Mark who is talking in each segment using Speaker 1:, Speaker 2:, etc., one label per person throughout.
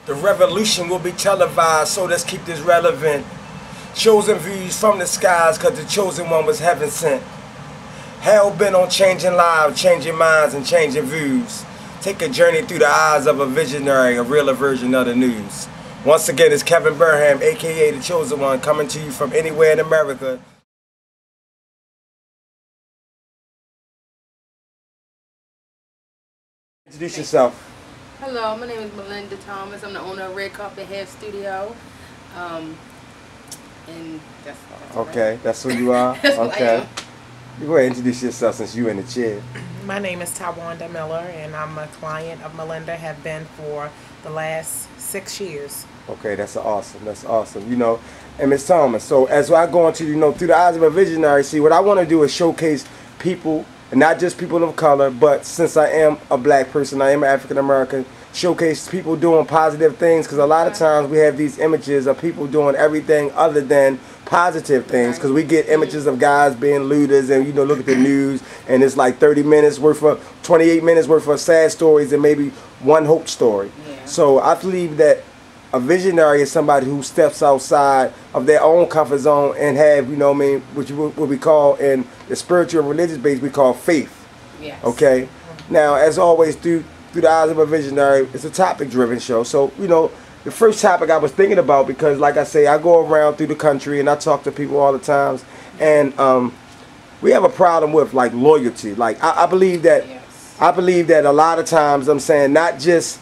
Speaker 1: The revolution will be televised, so let's keep this relevant. Chosen views from the skies, cause the chosen one was heaven sent. Hell bent on changing lives, changing minds, and changing views. Take a journey through the eyes of a visionary, a realer version of the news. Once again, it's Kevin Burnham, aka the Chosen One, coming to you from anywhere in America. Introduce yourself.
Speaker 2: Hello, my name is Melinda Thomas. I'm the owner of Red Carpet Hair Studio. And that's all.
Speaker 1: Okay, that's who you are? Okay. You go ahead and introduce yourself since you're in the chair.
Speaker 3: My name is Tawanda Miller, and I'm a client of Melinda, have been for the last 6 years.
Speaker 1: Okay, that's awesome. That's awesome. You know, and Ms. Thomas, so as I go into, through the eyes of a visionary, see, what I want to do is showcase people, and not just people of color, but since I am a black person, I am African American, showcase people doing positive things, because a lot of times we have these images of people doing everything other than positive things, because we get images of guys being looters, and look at the news and it's like 30 minutes worth of 28 minutes worth of sad stories and maybe one hope story. So I believe that a visionary is somebody who steps outside of their own comfort zone and have, what we call in the spiritual and religious base, we call faith.
Speaker 2: Yes.
Speaker 1: Okay. Now, as always, through the eyes of a visionary, it's a topic-driven show. So, the first topic I was thinking about, because like I say, I go around through the country and I talk to people all the times, and we have a problem with like loyalty. Like I believe that a lot of times, I'm saying, not just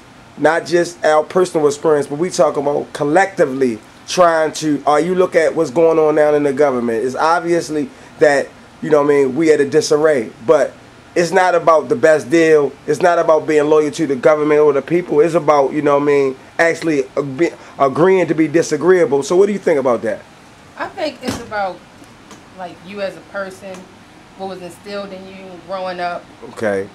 Speaker 1: our personal experience, but we talk about collectively trying to, you look at what's going on now in the government, it's obviously that, we at a disarray, but it's not about the best deal. It's not about being loyal to the government or the people. It's about, actually agreeing to be disagreeable. So what do you think about that?
Speaker 2: I think it's about, like, you as a person, what was instilled in you growing up.
Speaker 1: Okay.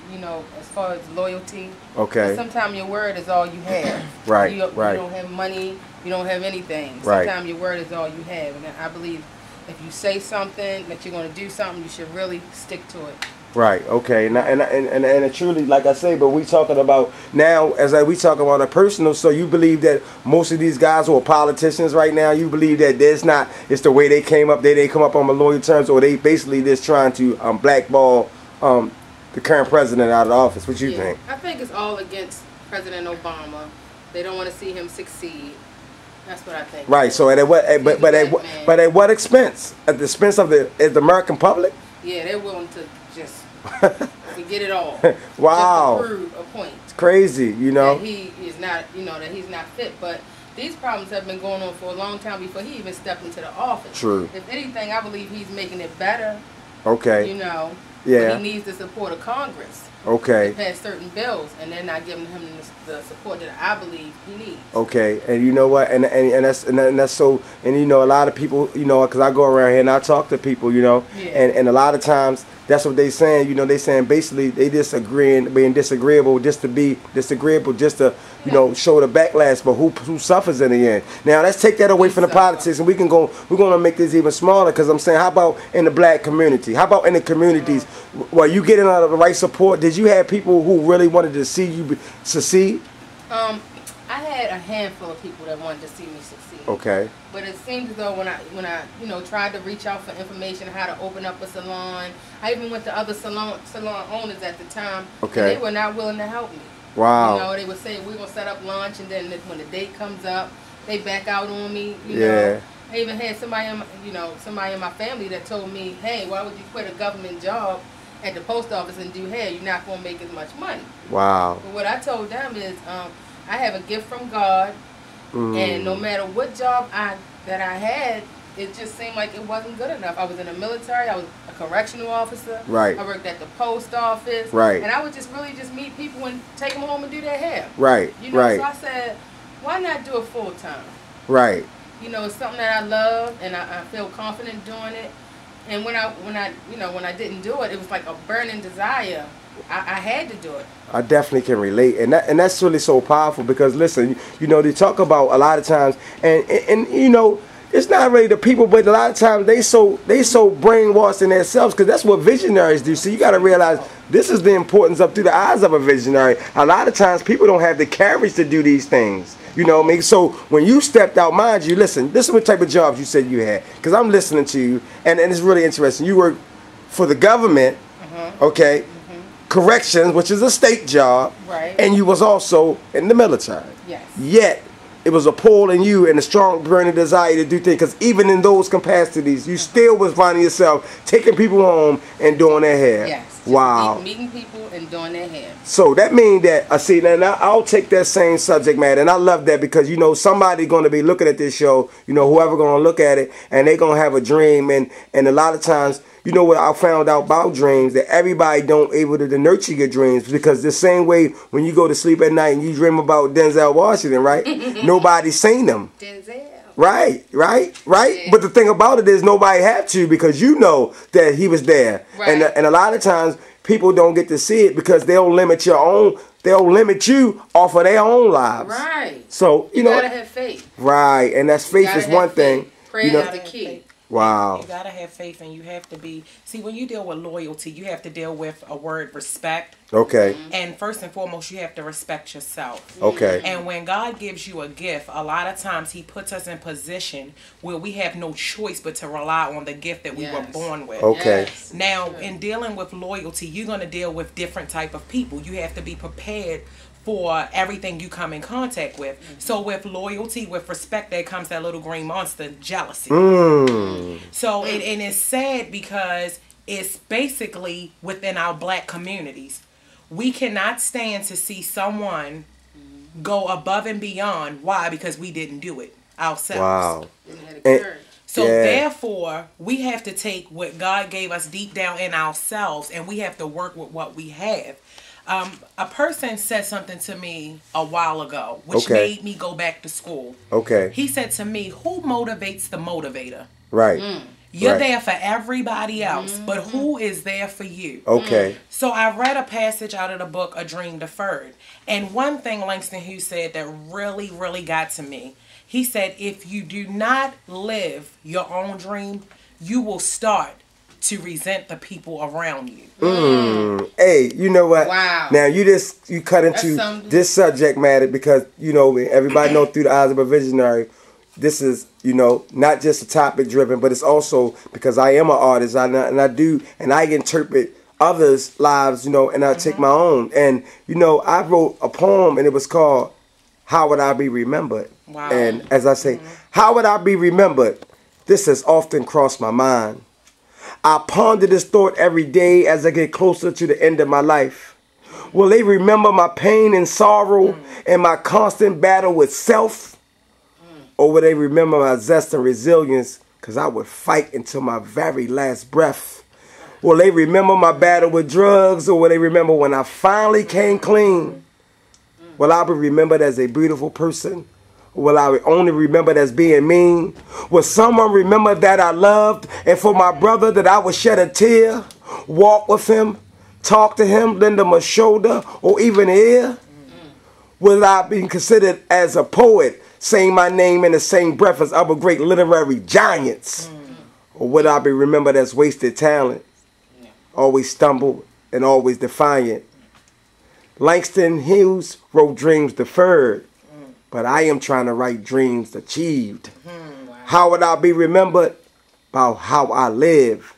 Speaker 2: As far as loyalty.
Speaker 1: Okay.
Speaker 2: Sometimes your word is all you have.
Speaker 1: Right,
Speaker 2: You
Speaker 1: right.
Speaker 2: don't have money. You don't have anything.
Speaker 1: Right.
Speaker 2: Sometimes your word is all you have. And I believe if you say something, that you're going to do something, you should really stick to it.
Speaker 1: Right. Okay. And it truly, like I say, but we talking about now, we talk about a personal. So you believe that most of these guys who are politicians right now, you believe that it's the way they came up, they come up on loyal terms, or they basically just trying to blackball the current president out of the office. What you think?
Speaker 2: I think it's all against President Obama. They don't want to see him succeed. That's what I think. Right.
Speaker 1: So at what expense? At the expense of the American public?
Speaker 2: Yeah, they're willing to just to get it all.
Speaker 1: Wow.
Speaker 2: Just to prove a point.
Speaker 1: It's crazy,
Speaker 2: That he is not, that he's not fit. But these problems have been going on for a long time before he even stepped into the office.
Speaker 1: True.
Speaker 2: If anything, I believe he's making it better.
Speaker 1: Okay.
Speaker 2: Yeah. But he needs the support of Congress. Okay. To pass certain bills, and they're not giving him the support that I believe he needs. Okay, and you know what, and that's so, and a lot of people, because I go around here and I talk to people, and a lot of times that's what they saying, they saying basically they being disagreeable just to be disagreeable, just to show the backlash, but who suffers in the end? Now let's take that away from the politics, and we're gonna make this even smaller, because I'm saying, how about in the black community? How about in the communities where you getting out of the right support? Did you have people who really wanted to see you succeed? I had a handful of people that wanted to see me succeed. Okay. But it seemed as though when I tried to reach out for information on how to open up a salon, I even went to other salon owners at the time. Okay. And they were not willing to help me.
Speaker 1: Wow.
Speaker 2: They would say, we're going to set up lunch, and then when the date comes up, they back out on me.
Speaker 1: Yeah.
Speaker 2: I even had somebody in my family that told me, hey, why would you quit a government job at the post office and do hair? You're not going to make as much money. Wow. But what I told them is, I have a gift from God, and no matter what job that I had, it just seemed like it wasn't good enough. I was in the military. I was a correctional officer. Right. I worked at the post office. Right. And I would just meet people and take them home and do their hair. Right. Right. So I said, why not do it full time? Right. It's something that I love, and I feel confident doing it. And when I didn't do it, it was like a burning desire. I had to do it. I definitely can relate, and that's really so powerful, because listen, they talk about a lot of times, and
Speaker 1: it's not really the people, but a lot of times they so brainwashed in themselves, because that's what visionaries do. So you got to realize this is the importance up through the eyes of a visionary. A lot of times people don't have the courage to do these things. You know what I mean? So when you stepped out, mind you, listen, this is what type of jobs you said you had, because I'm listening to you, and it's really interesting. You work for the government, okay, corrections, which is a state job,
Speaker 2: right,
Speaker 1: and you was also in the military.
Speaker 2: Yes.
Speaker 1: Yet it was a pull in you and a strong burning desire to do things, because even in those capacities, you still was finding yourself taking people home and doing their hair.
Speaker 2: Yes.
Speaker 1: Wow.
Speaker 2: Meeting people and doing their hair.
Speaker 1: So that means that, I see, now I'll take that same subject matter, and I love that, because, you know, somebody going to be looking at this show, you know, whoever going to look at it, and they going to have a dream, and a lot of times, you know what I found out about dreams, that everybody don't able to nurture your dreams, because the same way when you go to sleep at night and you dream about Denzel Washington, right? Nobody's seen them.
Speaker 2: Denzel.
Speaker 1: Right.
Speaker 2: Yeah.
Speaker 1: But the thing about it is nobody had to, because you know that he was there.
Speaker 2: Right.
Speaker 1: And a lot of times people don't get to see it because they'll limit you off of their own lives.
Speaker 2: Right.
Speaker 1: So, you know,
Speaker 2: gotta have faith.
Speaker 1: Right. And that's faith is one thing.
Speaker 2: Prayer
Speaker 1: you know,
Speaker 2: is the key.
Speaker 1: Wow.
Speaker 3: You gotta have faith, and you have to be. See, when you deal with loyalty, you have to deal with a word respect.
Speaker 1: Okay.
Speaker 3: And first and foremost, you have to respect yourself.
Speaker 1: Okay.
Speaker 3: And when God gives you a gift, a lot of times He puts us in position where we have no choice but to rely on the gift that we were born with.
Speaker 1: Okay.
Speaker 2: Yes.
Speaker 3: Now, in dealing with loyalty, you're going to deal with different type of people. You have to be prepared for everything you come in contact with. So with loyalty, with respect, there comes that little green monster, jealousy. So and it's sad, because it's basically within our black communities. We cannot stand to see someone go above and beyond. Why? Because we didn't do it ourselves.
Speaker 1: Wow.
Speaker 3: So therefore, we have to take what God gave us deep down in ourselves, and we have to work with what we have. A person said something to me a while ago, which made me go back to school. Okay. He said to me, who motivates the motivator?
Speaker 1: Right.
Speaker 3: You're there for everybody else, but who is there for you?
Speaker 1: Okay.
Speaker 3: So I read a passage out of the book, A Dream Deferred. And one thing Langston Hughes said that really, really got to me. He said, if you do not live your own dream, you will start to resent the people around you.
Speaker 1: Hey, you know what?
Speaker 2: Wow.
Speaker 1: Now you cut into this subject matter, because, you know, everybody knows through the eyes of a visionary, this is, you know, not just a topic driven, but it's also because I am an artist, and I interpret others' lives, you know, and I take my own. And, you know, I wrote a poem, and it was called How Would I Be Remembered?
Speaker 3: Wow.
Speaker 1: And as I say, how would I be remembered? This has often crossed my mind. I ponder this thought every day as I get closer to the end of my life. Will they remember my pain and sorrow and my constant battle with self? Or will they remember my zest and resilience, because I would fight until my very last breath? Will they remember my battle with drugs, or will they remember when I finally came clean? Will I be remembered as a beautiful person? Will I only remembered as being mean? Will someone remember that I loved, and for my brother that I would shed a tear, walk with him, talk to him, lend him a shoulder or even an ear? Will I be considered as a poet, saying my name in the same breath as other great literary giants? Or would I be remembered as wasted talent, always stumbled and always defiant? Langston Hughes wrote Dreams Deferred, but I am trying to write dreams achieved. How would I be remembered? About how I live.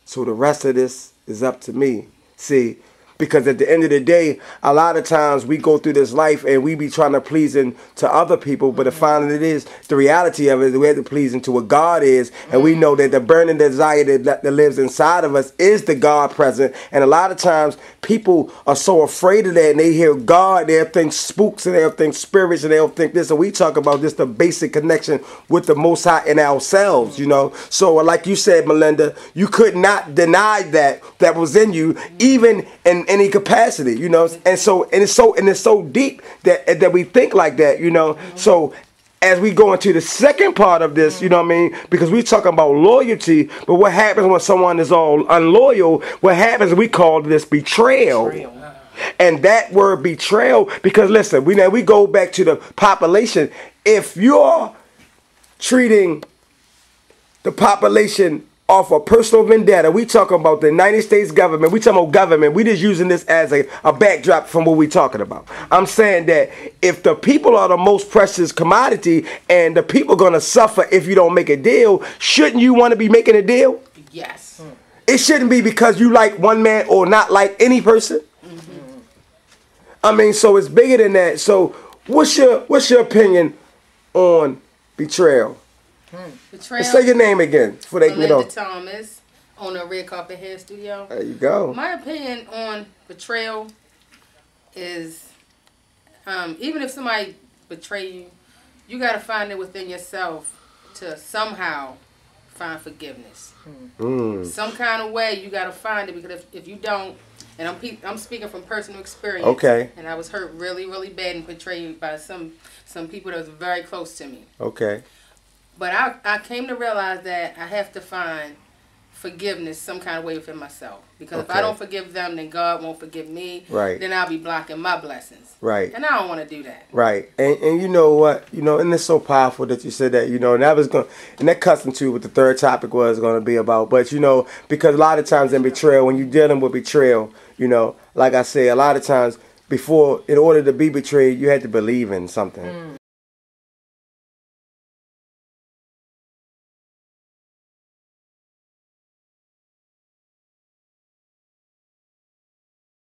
Speaker 1: So the rest of this is up to me. See, because at the end of the day, a lot of times we go through this life and we be trying to please to other people, but the final it is, the reality of it is we have to please to what God is, and we know that the burning desire that lives inside of us is the God present. And a lot of times people are so afraid of that, and they hear God, they'll think spooks, and they'll think spirits, and they'll think this, and we talk about just the basic connection with the Most High in ourselves, you know. So like you said, Melinda, you could not deny that was in you, even in any capacity, you know. And it's so deep that we think like that, you know. So as we go into the second part of this, you know what I mean, because we're talking about loyalty, but what happens when someone is all unloyal? What happens, we call this betrayal. And that word betrayal, because listen, we go back to the population. If you're treating the population off a personal vendetta. We talking about the United States government. We talking about government. We just using this as a backdrop from what we talking about. I'm saying that if the people are the most precious commodity and the people gonna suffer if you don't make a deal, shouldn't you want to be making a deal?
Speaker 2: Yes.
Speaker 1: It shouldn't be because you like one man or not like any person. I mean, so it's bigger than that. So what's your opinion on betrayal?
Speaker 2: Betrayal.
Speaker 1: Say your name again before they get off.
Speaker 2: Thomas, owner of Red Carpet Hair Studio.
Speaker 1: There you go.
Speaker 2: My opinion on betrayal is, even if somebody betray you, you got to find it within yourself to somehow find forgiveness. Some kind of way you got to find it, because if you don't, and I'm speaking from personal experience.
Speaker 1: Okay.
Speaker 2: And I was hurt really, really bad and betrayed by some people that was very close to me.
Speaker 1: Okay.
Speaker 2: But I came to realize that I have to find forgiveness some kind of way within myself. Because if I don't forgive them, then God won't forgive me.
Speaker 1: Right.
Speaker 2: Then I'll be blocking my blessings.
Speaker 1: Right.
Speaker 2: And I don't want to do that.
Speaker 1: Right. And you know what? You know, and it's so powerful that you said that, you know, and that cuts into what the third topic was going to be about. But, you know, because a lot of times in betrayal, when you're dealing with betrayal, you know, like I say, a lot of times before, in order to be betrayed, you had to believe in something.